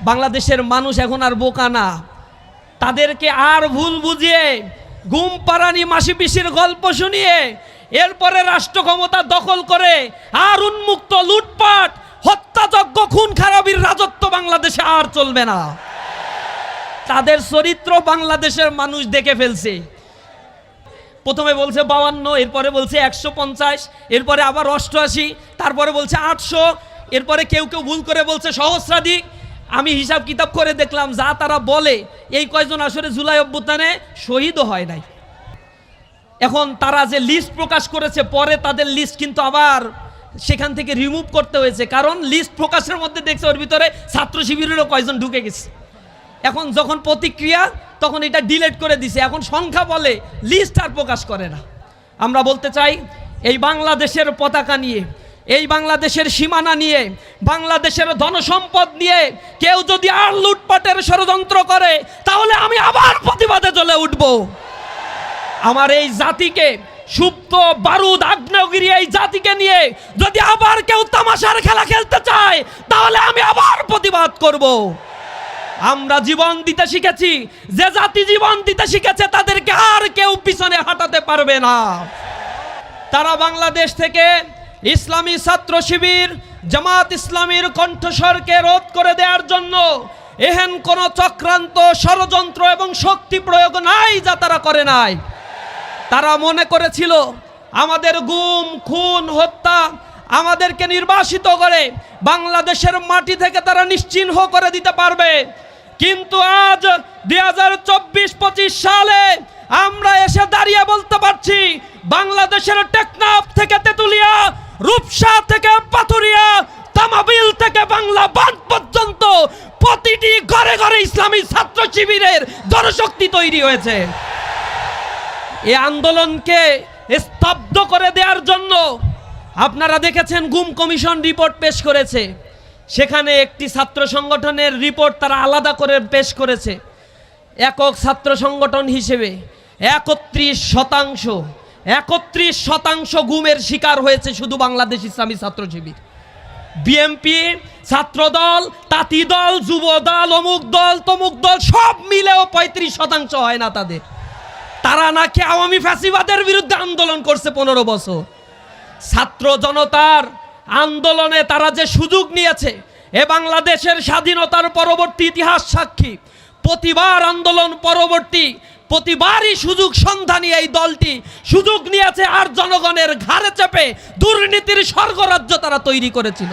বাংলাদেশের মানুষ এখন আর বোকা না, তাদেরকে আর ভুল বুঝিয়ে ঘুম পাড়ানি মাসি পিসির গল্প শুনিয়ে এরপরে রাষ্ট্র ক্ষমতা দখল করে আর উন্মুক্ত লুটপাট হত্যাযজ্ঞ খুন খারাপির রাজত্ব বাংলাদেশে আর চলবে না। তাদের চরিত্র বাংলাদেশের মানুষ দেখে ফেলছে। প্রথমে বলছে 52, এরপরে বলছে 150, এরপরে আবার 88, তারপরে বলছে 800, এরপরে কেউ কেউ ভুল করে বলছে সহস্রাধিক। আমি হিসাব কিতাব করে দেখলাম যা তারা বলে এই কয়জন আসলে জুলাই অভ্যুত্থানে শহীদও হয় নাই। এখন তারা যে লিস্ট প্রকাশ করেছে পরে তাদের লিস্ট কিন্তু আবার সেখান থেকে রিমুভ করতে হয়েছে, কারণ লিস্ট প্রকাশের মধ্যে দেখছে ওর ভিতরে ছাত্র শিবিরেরও কয়জন ঢুকে গেছে। এখন যখন প্রতিক্রিয়া তখন এটা ডিলিট করে দিছে, এখন সংখ্যা বলে, লিস্ট আর প্রকাশ করে না। আমরা বলতে চাই এই বাংলাদেশের পতাকা নিয়ে, এই বাংলাদেশের সীমানা নিয়ে, বাংলাদেশের ধনসম্পদ নিয়ে কেউ যদি আর লুটপাটের ষড়যন্ত্র করে তাহলে আমি আবার প্রতিবাদে জ্বলে উঠব। আমার এই জাতিকে, সুপ্ত বারুদ আগ্নেয়গিরি এই জাতিকে নিয়ে যদি আবার কেউ তামাশার খেলা খেলতে চায় তাহলে আমি আবার প্রতিবাদ করব। আমরা জীবন দিতে শিখেছি, যে জাতি জীবন দিতে শিখেছে তাদেরকে আর কেউ পিছনে হাঁটাতে পারবে না। তারা বাংলাদেশ থেকে ইসলামী ছাত্র শিবির, জামাত ইসলামীর কণ্ঠস্বরকে রোধ করে দেওয়ার জন্য এহেন কোন চক্রান্ত, ষড়যন্ত্র এবং শক্তি প্রয়োগ নাই যা তারা করে নাই। তারা মনে করেছিল আমাদের গুম, খুন, হত্যা, আমাদেরকে নির্বাসিত করে বাংলাদেশের মাটি থেকে তারা নিশ্চিহ্ন করে দিতে পারবে। কিন্তু আজ 2024-25 সালে আমরা এসে দাঁড়িয়ে বলতে পারছি বাংলাদেশের টেকনাফ থেকে তেতুলিয়া, রূপসা থেকে পাথুরিয়া, তামাবিল থেকে বাংলা বাঁধ পর্যন্ত প্রতিটি ঘরে ঘরে ইসলামী ছাত্র শিবিরের জনশক্তি তৈরি হয়েছে। এই আন্দোলনকে স্তব্ধ করে দেওয়ার জন্য আপনারা দেখেছেন গুম কমিশন রিপোর্ট পেশ করেছে, সেখানে একটি ছাত্র সংগঠনের রিপোর্ট তারা আলাদা করে পেশ করেছে। একক ছাত্র সংগঠন হিসেবে 31% গুমের শিকার হয়েছে শুধু বাংলাদেশ ইসলামী ছাত্র শিবির। বিএনপি, ছাত্রদল, তাঁতি দল, যুব দল, অমুক দল, তমুক দল সব মিলেও 35% হয় না তাদের। তারা নাকি আওয়ামী ফ্যাসিবাদের বিরুদ্ধে আন্দোলন করছে 15 বছর। ছাত্র জনতার আন্দোলনে তারা যে সুযোগ নিয়েছে এ বাংলাদেশের স্বাধীনতার পরবর্তী ইতিহাস সাক্ষী। প্রতিবার আন্দোলন পরবর্তী প্রতিবারই সুযোগ সন্ধানী এই দলটি সুযোগ নিয়েছে আর জনগণের ঘাড়ে চেপে দুর্নীতির স্বর্গরাজ্য তারা তৈরি করেছিল।